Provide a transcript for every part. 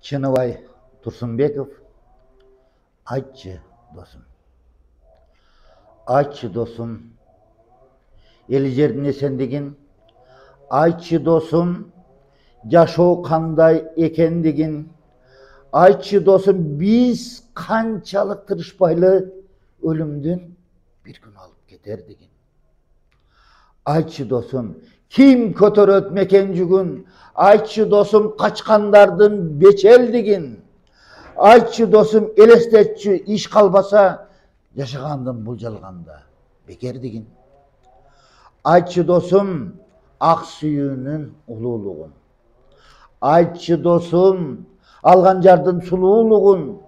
Чыныбай Турсунбеков, айтчы досым. Айтчы досым, ел жердин эсендигин, айтчы досым, жашоо кандай экендигин, айтчы досым, биз канчалык тырышпайлы өлүмдүн бир күн алып кетердигин. Айтчы досым, ким көтөрөт мекен жүгүн, айтчы досым, качкандардын бечелдигин. Айтчы досым, элестетчү иш калбаса, жашагандын бул жалганда бекердигин. Айтчы досым, ак сүйүүнүн улуулугун. Айтчы досум, алган жардын сулуулугун.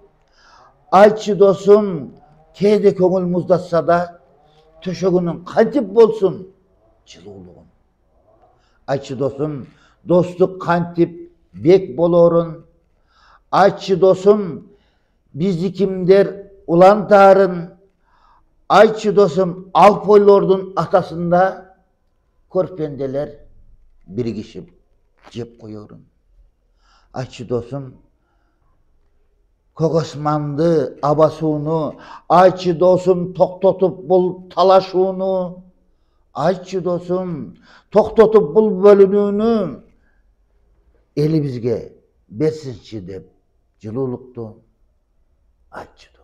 Айтчы досум, кээде көңүл муздатса да, төшөгүнүн кантип болсун жылуулугун. Айтчы досум, достук кантип бек болорун. Айтчы досум, биздикимдер улантаарын. Айтчы досум, алпойлордун атасында көрпенделер биригишип жеп коерун. Айтчы досум, көк асманды абасууну, айтчы досум, токтотуп бул талашууну. Айтчы досум, токтотуп бул бөлүнүүнү элибизге берсинчи деп жылуулукту айтчы.